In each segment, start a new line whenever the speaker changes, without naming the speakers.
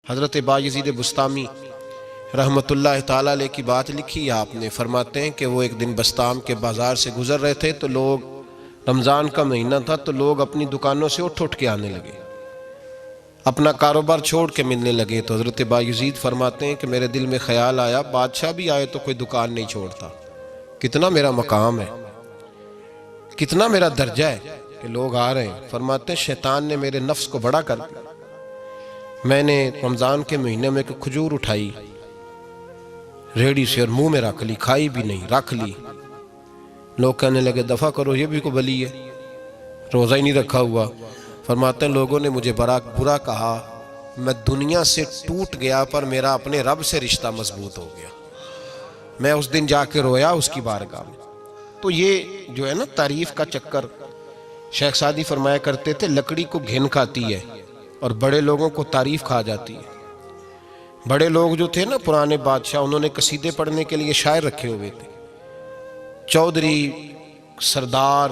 حضرت بایزید بسطامی رحمۃ اللہ تعالیٰ علیہ کی بات لکھی ہے آپ نے. فرماتے ہیں کہ وہ ایک دن بسطام کے بازار سے گزر رہے تھے تو لوگ، رمضان کا مہینہ تھا تو لوگ اپنی دکانوں سے اٹھ کے آنے لگے، اپنا کاروبار چھوڑ کے ملنے لگے. تو حضرت بایزید فرماتے ہیں کہ میرے دل میں خیال آیا بادشاہ بھی آئے تو کوئی دکان نہیں چھوڑتا، کتنا میرا مقام ہے، کتنا میرا درجہ ہے کہ لوگ آ رہے ہیں. فرماتے ہیں شیطان نے میرے نفس کو بڑا کر دیا. میں نے رمضان کے مہینے میں ایک کھجور اٹھائی ریڑھی سے اور منہ میں رکھ لی، کھائی بھی نہیں، رکھ لی. لوگ کہنے لگے دفع کرو، یہ بھی کو بلی ہے، روزہ ہی نہیں رکھا ہوا. فرماتے ہیں لوگوں نے مجھے برا کہا، میں دنیا سے ٹوٹ گیا پر میرا اپنے رب سے رشتہ مضبوط ہو گیا. میں اس دن جا کے رویا اس کی بارگاہ میں. تو یہ جو ہے نا تعریف کا چکر، شیخ سعدی فرمایا کرتے تھے لکڑی کو گھن کھاتی ہے اور بڑے لوگوں کو تعریف کھا جاتی ہے. بڑے لوگ جو تھے نا پرانے بادشاہ، انہوں نے قصیدے پڑھنے کے لیے شاعر رکھے ہوئے تھے. چودھری، سردار،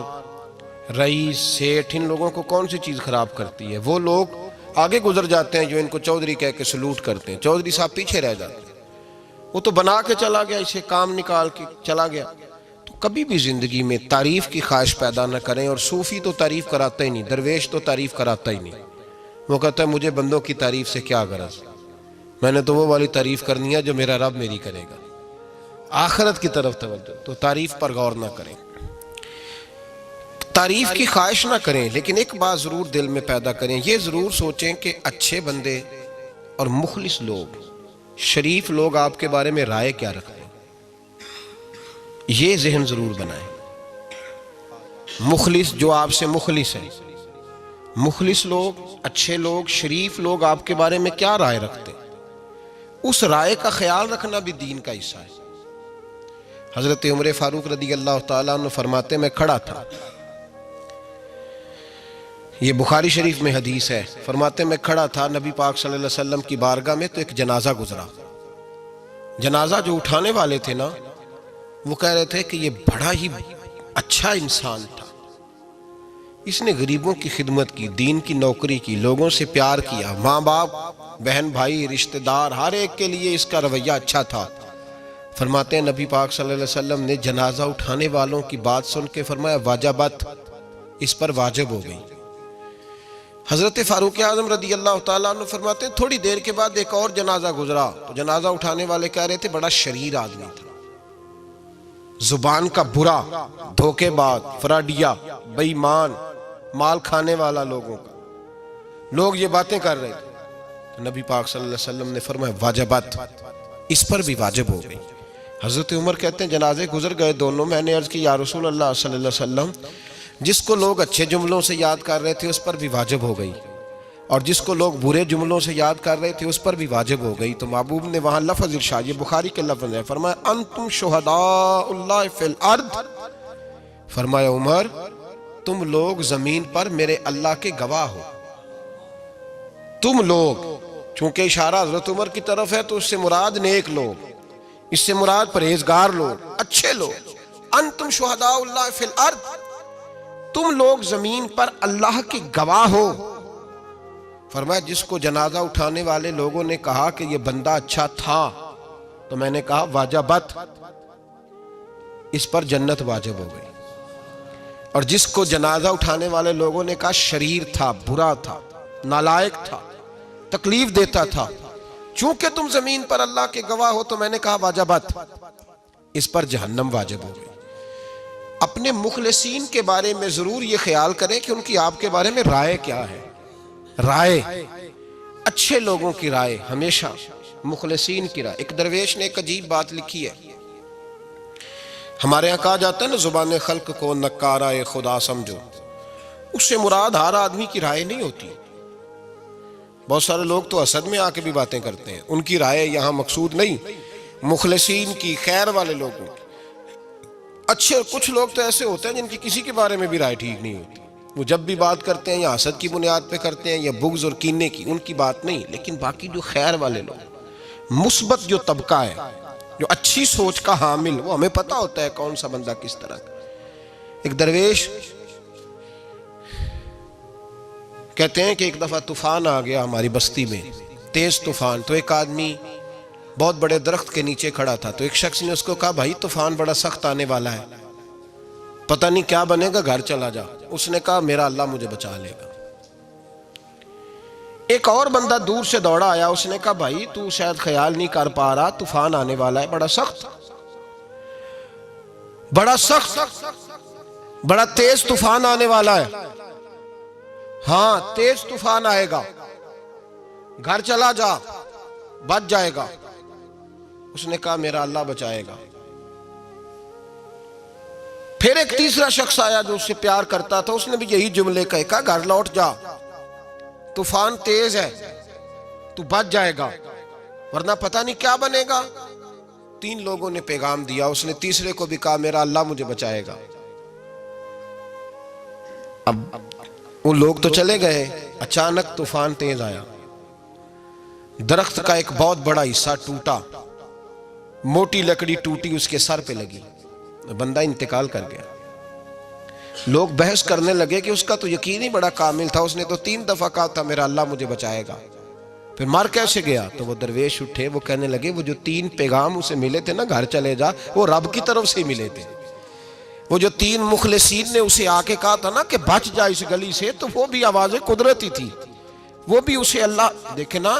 رئیس، سیٹھ، ان لوگوں کو کون سی چیز خراب کرتی ہے؟ وہ لوگ آگے گزر جاتے ہیں جو ان کو چودھری کہہ کے سلوٹ کرتے ہیں. چودھری صاحب پیچھے رہ جاتے ہیں. وہ تو بنا کے چلا گیا، اسے کام نکال کے چلا گیا. تو کبھی بھی زندگی میں تعریف کی خواہش پیدا نہ کریں. اور صوفی تو تعریف کراتا ہی نہیں، درویش تو تعریف کراتا ہی نہیں. وہ کہتا ہے مجھے بندوں کی تعریف سے کیا غرض، میں نے تو وہ والی تعریف کرنی ہے جو میرا رب میری کرے گا. آخرت کی طرف توجہ. تو تعریف پر غور نہ کریں، تعریف کی خواہش نہ کریں، لیکن ایک بات ضرور دل میں پیدا کریں. یہ ضرور سوچیں کہ اچھے بندے اور مخلص لوگ، شریف لوگ آپ کے بارے میں رائے کیا رکھتے ہیں. یہ ذہن ضرور بنائیں. مخلص جو آپ سے مخلص ہیں، مخلص لوگ، اچھے لوگ، شریف لوگ آپ کے بارے میں کیا رائے رکھتے ہیں، اس رائے کا خیال رکھنا بھی دین کا حصہ ہے. حضرت عمر فاروق رضی اللہ تعالیٰ عنہ فرماتے میں کھڑا تھا، یہ بخاری شریف میں حدیث ہے. فرماتے میں کھڑا تھا نبی پاک صلی اللہ علیہ وسلم کی بارگاہ میں تو ایک جنازہ گزرا. جنازہ جو اٹھانے والے تھے نا، وہ کہہ رہے تھے کہ یہ بڑا ہی اچھا انسان تھا، اس نے غریبوں کی خدمت کی، دین کی نوکری کی، لوگوں سے پیار کیا، ماں باپ، بہن بھائی، رشتہ دار، ہر ایک کے لیے اس کا رویہ اچھا تھا. فرماتے ہیں نبی پاک صلی اللہ علیہ وسلم نے جنازہ اٹھانے والوں کی بات سن کے فرمایا واجبت، اس پر واجب ہو گئی. حضرت فاروق اعظم رضی اللہ تعالیٰ عنہ فرماتے ہیں تھوڑی دیر کے بعد ایک اور جنازہ گزرا تو جنازہ اٹھانے والے کہہ رہے تھے بڑا شریر آدمی تھا، زبان کا برا، دھوکے باز، فراڈیا، بے ایمان، مال کھانے والا لوگوں کا. لوگ یہ باتیں کر رہے تھے تو نبی پاک صلی اللہ علیہ وسلم نے فرمایا واجبت، اس پر بھی واجب ہو گئی. حضرت عمر کہتے ہیں جنازے گزر گئے دونوں. میں نے عرض کی یا رسول اللہ صلی اللہ علیہ وسلم، جس کو لوگ اچھے جملوں سے یاد کر رہے تھے اس پر بھی واجب ہو گئی، اور جس کو لوگ برے جملوں سے یاد کر رہے تھے اس پر بھی واجب ہو گئی. تو محبوب نے وہاں لفظ ارشاد، یہ بخاری کے لفظ ہے، فرمایا انتم شہداء اللہ فی الارض. فرمایا عمر تم لوگ زمین پر میرے اللہ کے گواہ ہو. تم لوگ، چونکہ اشارہ حضرت عمر کی طرف ہے تو اس سے مراد نیک لوگ، اس سے مراد پرہیزگار لوگ، اچھے لوگ. انتم شہداء اللہ فی الارض، تم لوگ زمین پر اللہ کے گواہ ہو. فرمایا جس کو جنازہ اٹھانے والے لوگوں نے کہا کہ یہ بندہ اچھا تھا تو میں نے کہا واجبت، اس پر جنت واجب ہو گئی. اور جس کو جنازہ اٹھانے والے لوگوں نے کہا شریر تھا، برا تھا، نالائق تھا، تکلیف دیتا تھا، چونکہ تم زمین پر اللہ کے گواہ ہو تو میں نے کہا واجبت، اس پر جہنم واجب ہو گئی. اپنے مخلصین کے بارے میں ضرور یہ خیال کریں کہ ان کی آپ کے بارے میں رائے کیا ہے. رائے، اچھے لوگوں کی رائے، ہمیشہ مخلصین کی رائے. ایک درویش نے ایک عجیب بات لکھی ہے، ہمارے یہاں کہا جاتا ہے نا زبان خلق کو نکارہ خدا سمجھو. اس سے مراد ہر آدمی کی رائے نہیں ہوتی. بہت سارے لوگ تو حسد میں آ کے بھی باتیں کرتے ہیں، ان کی رائے یہاں مقصود نہیں، مخلصین کی، خیر والے لوگوں کی. اچھے کچھ لوگ تو ایسے ہوتے ہیں جن کی کسی کے بارے میں بھی رائے ٹھیک نہیں ہوتی. وہ جب بھی بات کرتے ہیں یا حسد کی بنیاد پہ کرتے ہیں یا بغض اور کینے کی، ان کی بات نہیں. لیکن باقی جو خیر والے لوگ، مثبت جو طبقہ ہے، جو اچھی سوچ کا حامل، وہ ہمیں پتہ ہوتا ہے کون سا بندہ کس طرح کا. ایک درویش کہتے ہیں کہ ایک دفعہ طوفان آ گیا ہماری بستی میں، تیز طوفان. تو ایک آدمی بہت بڑے درخت کے نیچے کھڑا تھا, تو ایک شخص نے اس کو کہا بھائی طوفان بڑا سخت آنے والا ہے, پتہ نہیں کیا بنے گا, گھر چلا جا. اس نے کہا میرا اللہ مجھے بچا لے گا. ایک اور بندہ دور سے دوڑا آیا, اس نے کہا بھائی تو شاید خیال نہیں کر پا رہا, طوفان آنے والا ہے بڑا سخت, بڑا تیز طوفان آنے والا ہے. ہاں تیز طوفان آئے گا, گھر چلا جا, بچ جائے گا. اس نے کہا میرا اللہ بچائے گا. پھر ایک تیسرا شخص آیا جو اس سے پیار کرتا تھا, اس نے بھی یہی جملے کہا گھر لوٹ جا, طوفان تیز ہے, تو بچ جائے گا ورنہ پتہ نہیں کیا بنے گا. 3 لوگوں نے پیغام دیا, اس نے تیسرے کو بھی کہا میرا اللہ مجھے بچائے گا. اب وہ لوگ تو چلے گئے, اچانک طوفان تیز آیا, درخت کا ایک بہت بڑا حصہ ٹوٹا, موٹی لکڑی ٹوٹی اس کے سر پہ لگی, بندہ انتقال کر گیا. لوگ بحث کرنے لگے کہ اس کا تو یقین ہی بڑا کامل تھا, اس نے تو 3 دفعہ کہا تھا میرا اللہ مجھے بچائے گا, پھر مر کیسے گیا. تو وہ درویش اٹھے, وہ کہنے لگے وہ جو 3 پیغام اسے ملے تھے نا گھر چلے جا, وہ رب کی طرف سے ملے تھے. وہ جو 3 مخلصین نے اسے آ کے کہا تھا نا کہ بچ جا اس گلی سے, تو وہ بھی آواز قدرتی تھی, وہ بھی اسے اللہ دیکھے نا.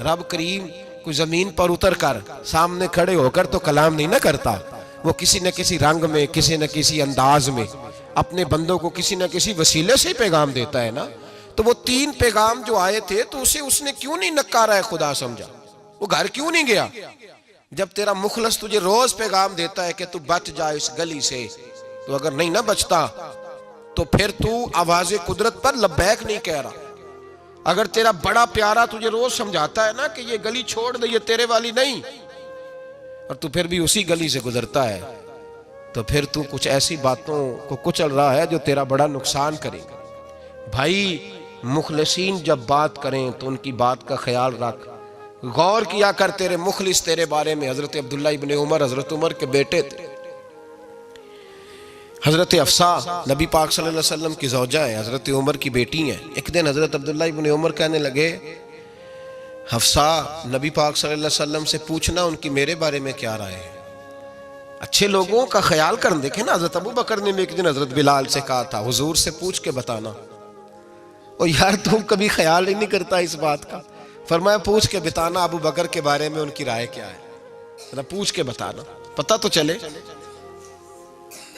رب کریم کوئی زمین پر اتر کر سامنے کھڑے ہو کر تو کلام نہیں نہ کرتا, وہ کسی نہ کسی رنگ میں, کسی نہ کسی انداز میں اپنے بندوں کو کسی نہ کسی وسیلے سے پیغام دیتا ہے نا. تو وہ 3 پیغام جو آئے تھے تو اسے اس نے کیوں نہیں نکارا ہے خدا سمجھا, وہ گھر کیوں نہیں گیا. جب تیرا مخلص تجھے روز پیغام دیتا ہے کہ تو بچ جا اس گلی سے, تو اگر نہیں نہ بچتا تو پھر تو آواز قدرت پر لبیک نہیں کہہ رہا. اگر تیرا بڑا پیارا تجھے روز سمجھاتا ہے نا کہ یہ گلی چھوڑ دے, یہ تیرے والی نہیں, اور تو پھر بھی اسی گلی سے گزرتا ہے, تو پھر تو کچھ ایسی باتوں کو کچل رہا ہے جو تیرا بڑا نقصان کرے گا. بھائی مخلصین جب بات کریں تو ان کی بات کا خیال رکھ, غور کیا کر. تیرے مخلص تیرے بارے میں حضرت عبداللہ ابن عمر, حضرت عمر کے بیٹے تھے. حضرت حفصہ نبی پاک صلی اللہ علیہ وسلم کی زوجہ ہے, حضرت عمر کی بیٹی ہیں. ایک دن حضرت عبداللہ ابن عمر کہنے لگے حفصہ نبی پاک صلی اللہ علیہ وسلم سے پوچھنا ان کی میرے بارے میں کیا رائے ہے. اچھے لوگوں کا خیال کر. دیکھیں نا حضرت ابو بکر نے بھی ایک دن حضرت بلال سے کہا تھا حضور سے پوچھ کے بتانا. اور یار تم کبھی خیال ہی نہیں کرتا اس بات کا. فرمایا پوچھ کے بتانا ابو بکر کے بارے میں ان کی رائے کیا ہے, پوچھ کے بتانا, پتہ تو چلے.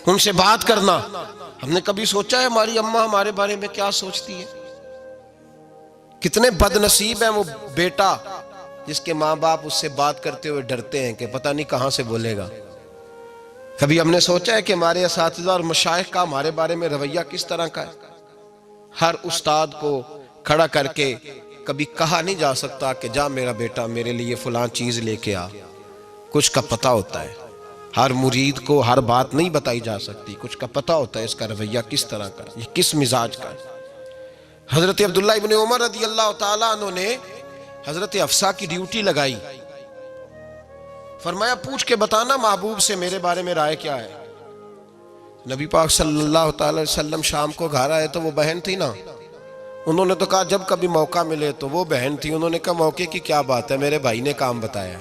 ان سے بات کرنا. ہم نے کبھی سوچا ہے ہماری اماں ہمارے بارے میں کیا سوچتی ہے؟ کتنے بد نصیب ہیں وہ بیٹا جس کے ماں باپ اس سے بات کرتے ہوئے ڈرتے ہیں کہ پتہ نہیں کہاں سے بولے گا. کبھی ہم نے سوچا ہے کہ ہمارے اساتذہ اور مشائخ کا ہمارے بارے میں رویہ کس طرح کا ہے؟ ہر استاد کو کھڑا کر کے کبھی کہا نہیں جا سکتا کہ جا میرا بیٹا میرے لیے فلاں چیز لے کے آ. کچھ کا پتہ ہوتا ہے. ہر مرید کو ہر بات نہیں بتائی جا سکتی, کچھ کا پتہ ہوتا ہے اس کا رویہ کس طرح کا, یہ کس مزاج کا ہے. حضرت عبداللہ ابن عمر رضی اللہ تعالیٰ عنہ نے حضرت حفصہ کی ڈیوٹی لگائی. فرمایا پوچھ کے بتانا محبوب سے میرے بارے میں رائے کیا ہے. نبی پاک صلی اللہ تعالی وسلم شام کو گھر آئے تو وہ بہن تھی نا, انہوں نے تو کہا جب کبھی موقع ملے تو وہ بہن تھی. انہوں نے کہا موقع کی کیا بات ہے, میرے بھائی نے کام بتایا.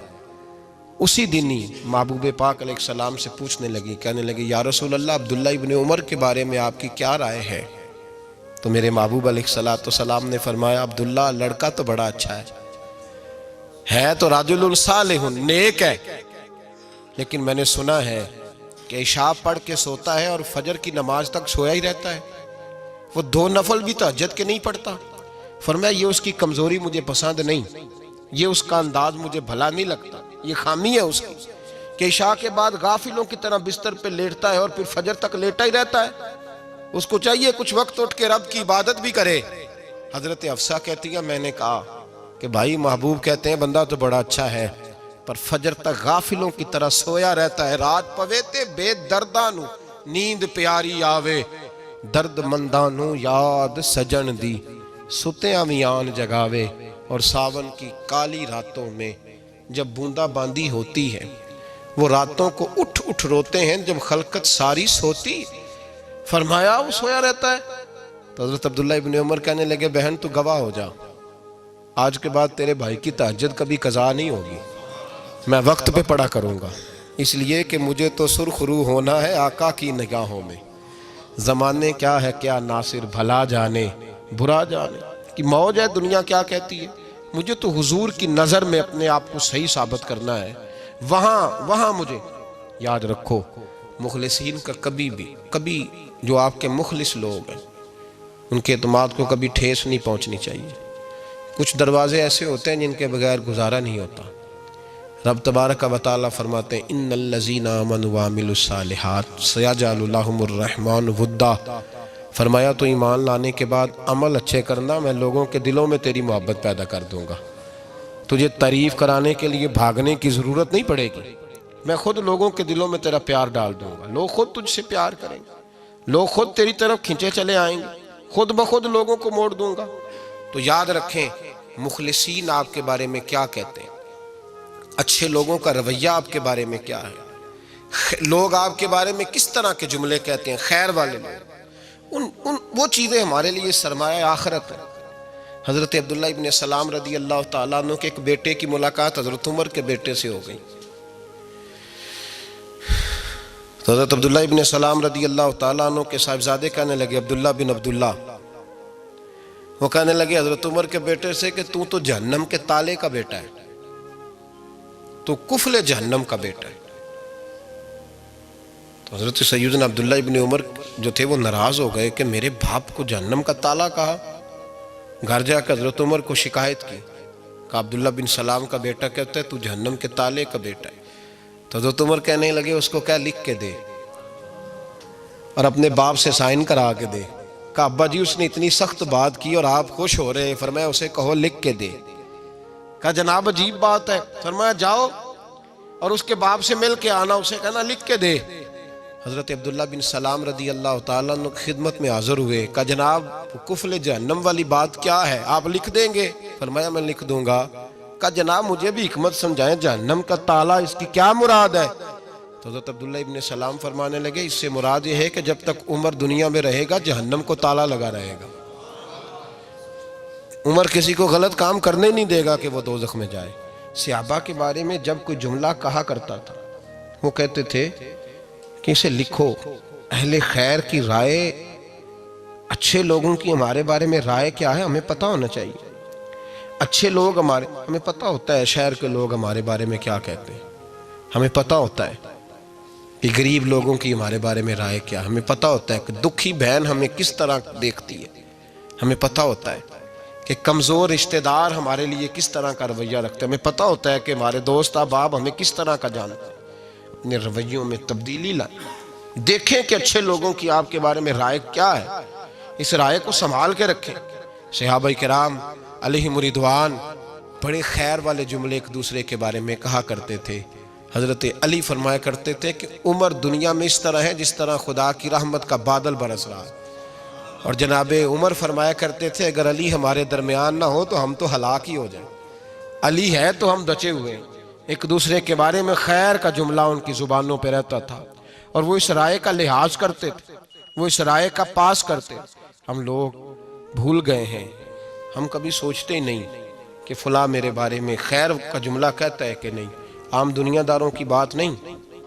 اسی دن ہی محبوب پاک علیہ السلام سے پوچھنے لگی, کہنے لگی یا رسول اللہ عبداللہ ابن عمر کے بارے میں آپ کی کیا رائے ہے. تو میرے محبوب علیہ السلام نے فرمایا عبداللہ لڑکا تو بڑا اچھا ہے تو رجل صالح نیک ہے, لیکن میں نے سنا ہے کہ عشاء پڑھ کے سوتا ہے اور فجر کی نماز تک سویا ہی رہتا ہے. وہ 2 نفل بھی تہجد کے نہیں پڑھتا. فرمایا یہ اس کی کمزوری مجھے پسند نہیں, یہ اس کا انداز مجھے بھلا نہیں لگتا. یہ خامی ہے اس کی کہ عشاء کے بعد غافلوں کی طرح بستر پہ لیٹتا ہے اور پھر فجر تک لیٹا ہی رہتا ہے. اس کو چاہیے کچھ وقت اٹھ کے رب کی عبادت بھی کرے. حضرت حفصہ کہتی ہے میں نے کہا کہ بھائی محبوب کہتے ہیں بندہ تو بڑا اچھا ہے پر فجر تک غافلوں کی طرح سویا رہتا ہے. رات پویتے بے دردانو نیند پیاری آوے, درد مندانو یاد سجن دی ستیاں میان جگاوے. اور ساون کی کالی راتوں میں جب بوندا باندی ہوتی ہے وہ راتوں کو اٹھ اٹھ روتے ہیں جب خلقت ساری سوتی. فرمایا وہ سویا رہتا ہے. تو حضرت عبداللہ ابن عمر کہنے لگے بہن تو گواہ ہو جا, آج کے بعد تیرے بھائی کی تہجد کبھی قضا نہیں ہوگی، میں وقت پہ پڑھا کروں گا، اس لیے کہ مجھے تو سرخ رو ہونا ہے آقا کی نگاہوں میں۔ زمانے کیا ہے کیا ناصر، بھلا جانے برا جانے کہ موج ہے دنیا کیا کہتی ہے، مجھے تو حضور کی نظر میں اپنے آپ کو صحیح ثابت کرنا ہے۔ وہاں مجھے یاد رکھو، مخلصین کا کبھی جو آپ کے مخلص لوگ ہیں ان کے اعتماد کو کبھی ٹھیس نہیں پہنچنی چاہیے۔ کچھ دروازے ایسے ہوتے ہیں جن کے بغیر گزارا نہیں ہوتا۔ رب تبارک و تعالیٰ فرماتے ہیں ان الذین آمنوا وعملوا الصالحات سیجعل لهم الرحمن ودا، فرمایا تو ایمان لانے کے بعد عمل اچھے کرنا، میں لوگوں کے دلوں میں تیری محبت پیدا کر دوں گا۔ تجھے تعریف کرانے کے لیے بھاگنے کی ضرورت نہیں پڑے گی، میں خود لوگوں کے دلوں میں تیرا پیار ڈال دوں گا، لوگ خود تجھ سے پیار کریں گے، لوگ خود تیری طرف کھنچے چلے آئیں گے، خود بخود لوگوں کو موڑ دوں گا۔ تو یاد رکھیں مخلصین آپ کے بارے میں کیا کہتے ہیں، اچھے لوگوں کا رویہ آپ کے بارے میں کیا ہے، لوگ آپ کے بارے میں کس طرح کے جملے کہتے ہیں، خیر والے لوگ، وہ چیزیں ہمارے لیے سرمایہ آخرت ہے۔ حضرت عبداللہ ابن سلام رضی اللہ تعالیٰ عنہ کے ایک بیٹے کی ملاقات حضرت عمر کے بیٹے سے ہو گئی۔ تو حضرت عبداللہ ابن سلام رضی اللہ تعالیٰ عنہ کے صاحبزادے کہنے لگے، عبداللہ بن عبداللہ، وہ کہنے لگے حضرت عمر کے بیٹے سے کہ تو جہنم کے تالے کا بیٹا ہے، تو کفل جہنم کا بیٹا ہے۔ تو حضرت سیدنا عبداللہ ابن عمر جو تھے وہ ناراض ہو گئے کہ میرے باپ کو جہنم کا تالا کہا۔ گھر جا کر حضرت عمر کو شکایت کی کہ عبداللہ بن سلام کا بیٹا کہتا ہے تو جہنم کے تالے کا بیٹا ہے۔ تو حضرت عمر کہنے لگے اس کو کیا لکھ کے دے اور اپنے باپ سے سائن کرا کے دے۔ کہا ابا جی اس نے اتنی سخت بات کی اور آپ خوش ہو رہے ہیں، فرمایا اسے کہو لکھ کے دے۔ کہا جناب عجیب بات ہے، فرمایا جاؤ اور اس کے باپ سے مل کے آنا، اسے کہنا لکھ کے دے۔ حضرت عبداللہ بن سلام رضی اللہ تعالیٰ عنہ کی خدمت میں حاضر ہوئے، کہا جناب کفل جہنم والی بات کیا ہے، آپ لکھ دیں گے؟ فرمایا میں لکھ دوں گا۔ کہا جناب مجھے بھی حکمت سمجھائیں، جہنم کا تالا اس کی کیا مراد ہے؟ تو حضرت عبداللہ ابن سلام فرمانے لگے اس سے مراد یہ ہے کہ جب تک عمر دنیا میں رہے گا جہنم کو تالا لگا رہے گا، عمر کسی کو غلط کام کرنے نہیں دے گا کہ وہ دوزخ میں جائے۔ صحابہ کے بارے میں جب کوئی جملہ کہا کرتا تھا وہ کہتے تھے کہ اسے لکھو، اہل خیر کی رائے، اچھے لوگوں کی ہمارے بارے میں رائے کیا ہے ہمیں پتہ ہونا چاہیے۔ اچھے لوگ ہمیں پتہ ہوتا ہے شہر کے لوگ ہمارے بارے میں کیا کہتے ہیں، ہمیں پتہ ہوتا ہے کہ غریب لوگوں کی ہمارے بارے میں رائے کیا، ہمیں پتہ ہوتا ہے کہ دکھی بہن ہمیں کس طرح دیکھتی ہے، ہمیں پتہ ہوتا ہے کہ کمزور رشتہ دار ہمارے لیے کس طرح کا رویہ رکھتے ہیں، ہمیں پتہ ہوتا ہے کہ ہمارے دوست احباب ہمیں کس طرح کا جانتے ہیں۔ اپنے رویوں میں تبدیلی لائیں، دیکھیں کہ اچھے لوگوں کی آپ کے بارے میں رائے کیا ہے، اس رائے کو سنبھال کے رکھیں۔ صحابہ کرام علیہم رضوان بڑے خیر والے جملے ایک دوسرے کے بارے میں کہا کرتے تھے۔ حضرت علی فرمایا کرتے تھے کہ عمر دنیا میں اس طرح ہے جس طرح خدا کی رحمت کا بادل برس رہا ہے، اور جناب عمر فرمایا کرتے تھے اگر علی ہمارے درمیان نہ ہو تو ہم تو ہلاک ہی ہو جائیں، علی ہے تو ہم بچے ہوئے ہیں۔ ایک دوسرے کے بارے میں خیر کا جملہ ان کی زبانوں پہ رہتا تھا، اور وہ اس رائے کا لحاظ کرتے تھے، وہ اس رائے کا پاس کرتے۔ ہم لوگ بھول گئے ہیں، ہم کبھی سوچتے ہی نہیں کہ فلاں میرے بارے میں خیر کا جملہ کہتا ہے کہ نہیں، عام دنیا داروں کی بات نہیں۔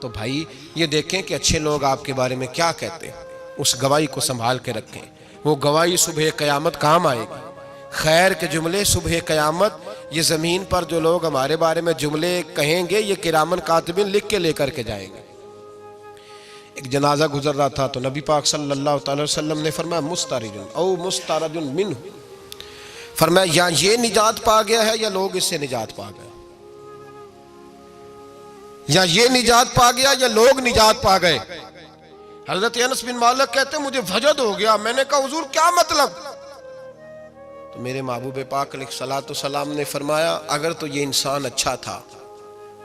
تو بھائی یہ دیکھیں کہ اچھے لوگ آپ کے بارے میں کیا کہتے ہیں، اس گواہی کو سنبھال کے رکھیں، وہ گواہی صبح قیامت کام آئے گی۔ خیر کے جملے صبح قیامت، یہ زمین پر جو لوگ ہمارے بارے میں جملے کہیں گے یہ کرامن کاتبین لکھ کے لے کر کے جائیں گے۔ ایک جنازہ گزر رہا تھا تو نبی پاک صلی اللہ تعالی وسلم نے فرمایا مسترج او مسترج منہ، فرمایا یا یہ نجات پا گیا ہے یا لوگ اس سے نجات پا گئے، یا یہ نجات پا گیا یا لوگ نجات پا گئے۔ حضرت انس بن مالک کہتے ہیں مجھے وجد ہو گیا، میں نے کہا حضور کیا مطلب؟ تو میرے محبوب پاک علیہ الصلوۃ والسلام نے فرمایا اگر تو یہ انسان اچھا تھا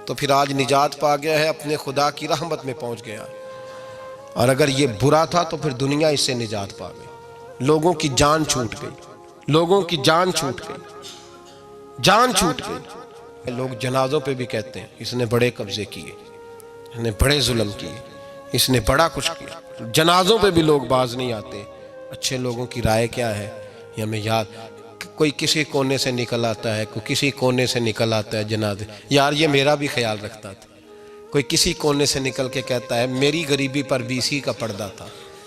تو پھر آج نجات پا گیا ہے، اپنے خدا کی رحمت میں پہنچ گیا، اور اگر یہ برا تھا تو پھر دنیا اس سے نجات پا گئی۔ لوگوں کی جان چھوٹ گئی، لوگوں کی جان چھوٹ گئی، جان چھوٹ گئی۔ لوگ جنازوں پہ بھی کہتے ہیں اس نے بڑے قبضے کیے، اس نے بڑے ظلم کیے، اس نے بڑا کچھ کیا۔ جنازوں پہ بھی لوگ باز نہیں آتے۔ اچھے لوگوں کی رائے کیا ہے یہ ہمیں یاد، کوئی کسی کونے سے نکل آتا ہے، کوئی کسی کونے سے نکل آتا ہے جنازے. یار یہ میرا بھی خیال رکھتا تھا. کوئی کسی کونے سے نکل کے کہتا ہے میری غریبی پر BC کا پردہ تھا.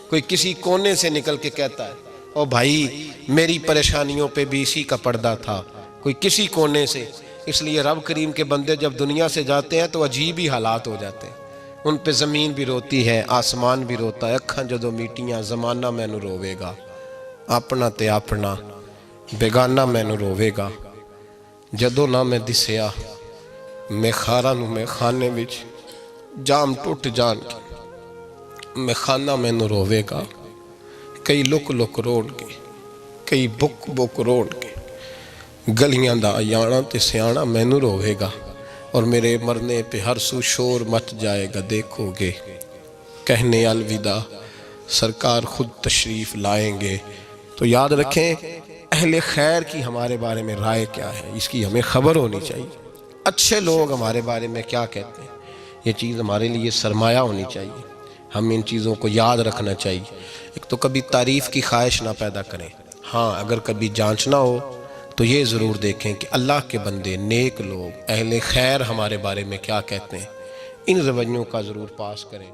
کوئی کسی کونے سے نکل کے کہتا ہے او بھائی میری پریشانیوں پہ BC کا پردہ تھا. کوئی کسی کونے سے. اس لیے رب کریم کے بندے جب دنیا سے جاتے ہیں تو عجیب ہی حالات ہو جاتے ہیں. ان پہ زمین بھی روتی ہے، آسمان بھی روتا ہے. اکھاں جدو میٹیاں زمانہ مینوں روے گا، اپنا تے اپنا بیگانہ مینوں روے گا. جدو نہ میں دسیا میں خاراں نوں میں خانے وچ جام ٹوٹ جان کے میں خانہ مینوں روے گا. کئی لک لک روڑ کے، کئی بک بک روڑ کے گلیاں دا یانا تے سیانا مینوں روے گا. اور میرے مرنے پہ ہر سو شور مچ جائے گا، دیکھو گے کہنے الوداع سرکار خود تشریف لائیں گے. تو یاد رکھیں اہل خیر کی ہمارے بارے میں رائے کیا ہے، اس کی ہمیں خبر ہونی چاہیے. اچھے لوگ ہمارے بارے میں کیا کہتے ہیں، یہ چیز ہمارے لیے سرمایہ ہونی چاہیے. ہم ان چیزوں کو یاد رکھنا چاہیے. ایک تو کبھی تعریف کی خواہش نہ پیدا کریں. ہاں اگر کبھی جانچنا ہو تو یہ ضرور دیکھیں کہ اللہ کے بندے، نیک لوگ، اہل خیر ہمارے بارے میں کیا کہتے ہیں. ان رویوں کا ضرور پاس کریں.